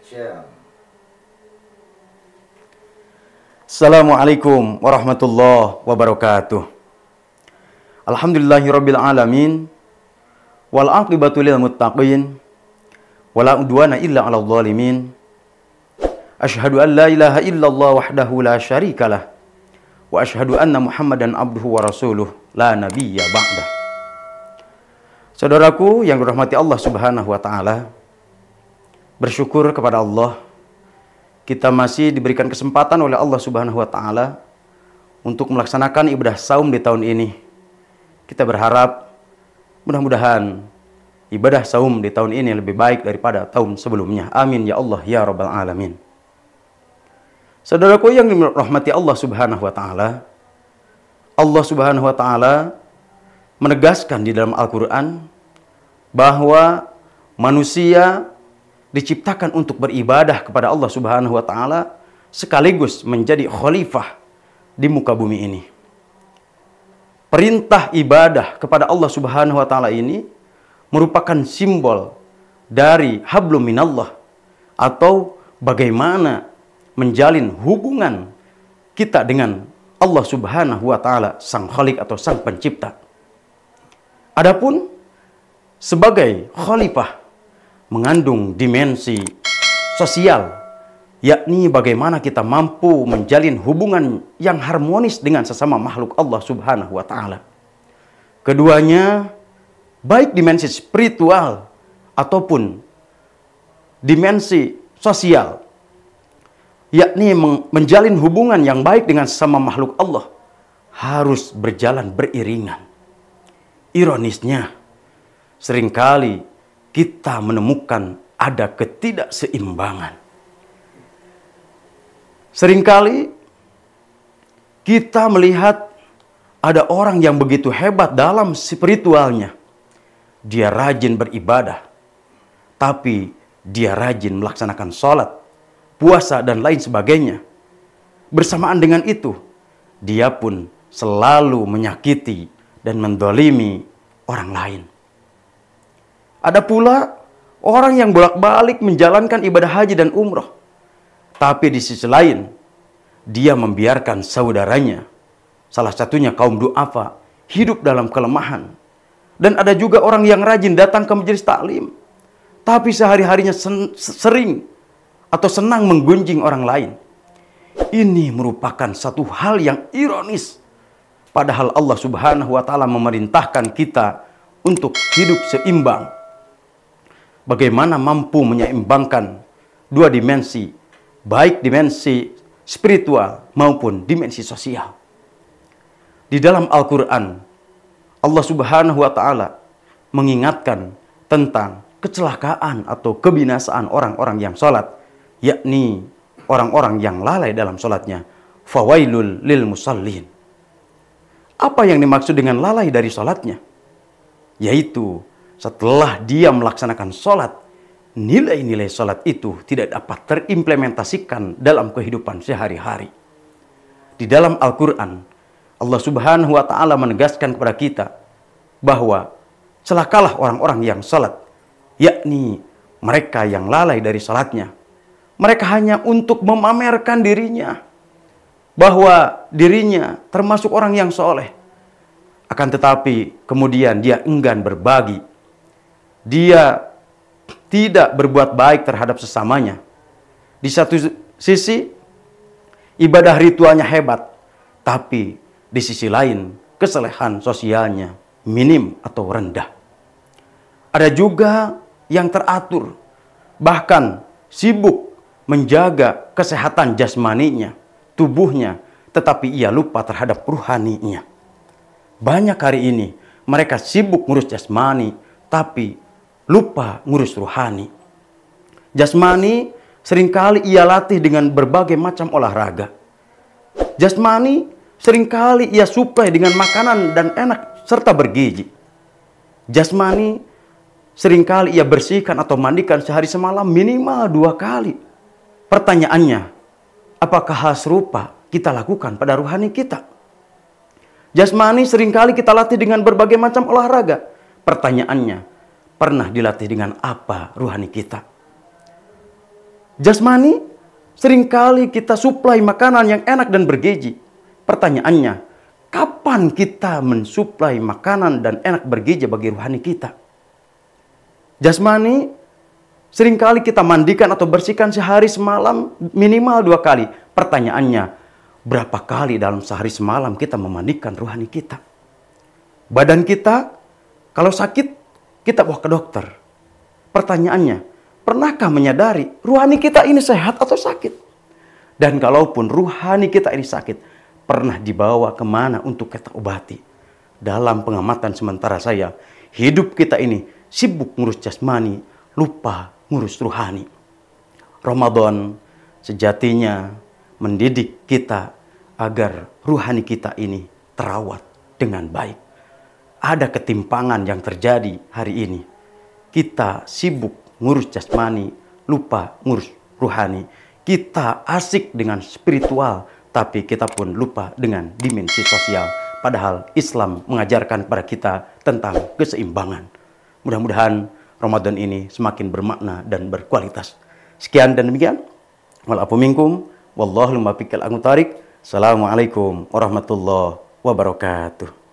Share. Assalamualaikum warahmatullahi wabarakatuh. Alhamdulillahirabbil alamin wal aqibatu lil muttaqin wala udwana illa 'alal zalimin. Asyhadu an la ilaha illallah wahdahu la syarikalah wa asyhadu anna Muhammadan abduhu wa rasuluh la nabiyya ba'dah. Saudaraku yang dirahmati Allah Subhanahu wa taala, bersyukur kepada Allah kita masih diberikan kesempatan oleh Allah Subhanahu wa taala untuk melaksanakan ibadah saum di tahun ini. Kita berharap mudah-mudahan ibadah saum di tahun ini lebih baik daripada tahun sebelumnya. Amin ya Allah ya rabbal alamin. Saudaraku yang dirahmati Allah Subhanahu wa taala, Allah Subhanahu wa taala menegaskan di dalam Al-Qur'an bahwa manusia diciptakan untuk beribadah kepada Allah Subhanahu wa taala sekaligus menjadi khalifah di muka bumi ini. Perintah ibadah kepada Allah Subhanahu wa taala ini merupakan simbol dari hablum minallah, atau bagaimana menjalin hubungan kita dengan Allah Subhanahu wa taala, sang khalik atau sang pencipta. Adapun sebagai khalifah mengandung dimensi sosial, yakni bagaimana kita mampu menjalin hubungan yang harmonis dengan sesama makhluk Allah Subhanahu wa taala. Keduanya, baik dimensi spiritual ataupun dimensi sosial, yakni menjalin hubungan yang baik dengan sesama makhluk Allah, harus berjalan beriringan. Ironisnya, seringkali kita menemukan ada ketidakseimbangan. Seringkali kita melihat ada orang yang begitu hebat dalam spiritualnya. Dia rajin beribadah, tapi dia rajin melaksanakan sholat, puasa, dan lain sebagainya. Bersamaan dengan itu, dia pun selalu menyakiti dan mendolimi orang lain. Ada pula orang yang bolak-balik menjalankan ibadah haji dan umroh, tapi di sisi lain dia membiarkan saudaranya, salah satunya kaum du'afa, hidup dalam kelemahan. Dan ada juga orang yang rajin datang ke majelis taklim, tapi sehari-harinya sering atau senang menggunjing orang lain. Ini merupakan satu hal yang ironis, padahal Allah Subhanahu wa taala memerintahkan kita untuk hidup seimbang. Bagaimana mampu menyeimbangkan dua dimensi, baik dimensi spiritual maupun dimensi sosial. Di dalam Al-Quran, Allah Subhanahu wa taala mengingatkan tentang kecelakaan atau kebinasaan orang-orang yang sholat, yakni orang-orang yang lalai dalam sholatnya. Fawailul lil musallin. Apa yang dimaksud dengan lalai dari sholatnya? Yaitu setelah dia melaksanakan sholat, nilai-nilai sholat itu tidak dapat terimplementasikan dalam kehidupan sehari-hari. Di dalam Al-Quran, Allah Subhanahu wa ta'ala menegaskan kepada kita bahwa celakalah orang-orang yang sholat, yakni mereka yang lalai dari sholatnya. Mereka hanya untuk memamerkan dirinya, bahwa dirinya termasuk orang yang soleh. Akan tetapi kemudian dia enggan berbagi. Dia tidak berbuat baik terhadap sesamanya. Di satu sisi, ibadah ritualnya hebat, tapi di sisi lain, kesalehan sosialnya minim atau rendah. Ada juga yang teratur, bahkan sibuk menjaga kesehatan jasmaninya, tubuhnya, tetapi ia lupa terhadap ruhaninya. Banyak hari ini, mereka sibuk ngurus jasmani, tapi lupa ngurus ruhani. Jasmani seringkali ia latih dengan berbagai macam olahraga. Jasmani seringkali ia suplai dengan makanan dan enak serta bergizi. Jasmani seringkali ia bersihkan atau mandikan sehari semalam minimal 2 kali. Pertanyaannya, apakah hal serupa kita lakukan pada ruhani kita? Jasmani seringkali kita latih dengan berbagai macam olahraga. Pertanyaannya, pernah dilatih dengan apa ruhani kita? Jasmani, seringkali kita suplai makanan yang enak dan bergizi. Pertanyaannya, kapan kita mensuplai makanan dan enak bergizi bagi rohani kita? Jasmani, seringkali kita mandikan atau bersihkan sehari semalam minimal 2 kali. Pertanyaannya, berapa kali dalam sehari semalam kita memandikan rohani kita? Badan kita, kalau sakit, kita bawa ke dokter. Pertanyaannya, pernahkah menyadari rohani kita ini sehat atau sakit? Dan kalaupun rohani kita ini sakit, pernah dibawa kemana untuk kita obati? Dalam pengamatan sementara saya, hidup kita ini sibuk ngurus jasmani, lupa ngurus rohani. Ramadan sejatinya mendidik kita agar rohani kita ini terawat dengan baik. Ada ketimpangan yang terjadi hari ini. Kita sibuk ngurus jasmani, lupa ngurus rohani. Kita asik dengan spiritual, tapi kita pun lupa dengan dimensi sosial. Padahal Islam mengajarkan kepada kita tentang keseimbangan. Mudah-mudahan Ramadan ini semakin bermakna dan berkualitas. Sekian dan demikian. Wal afu minkum, wallahu muwaffiq. Assalamualaikum warahmatullahi wabarakatuh.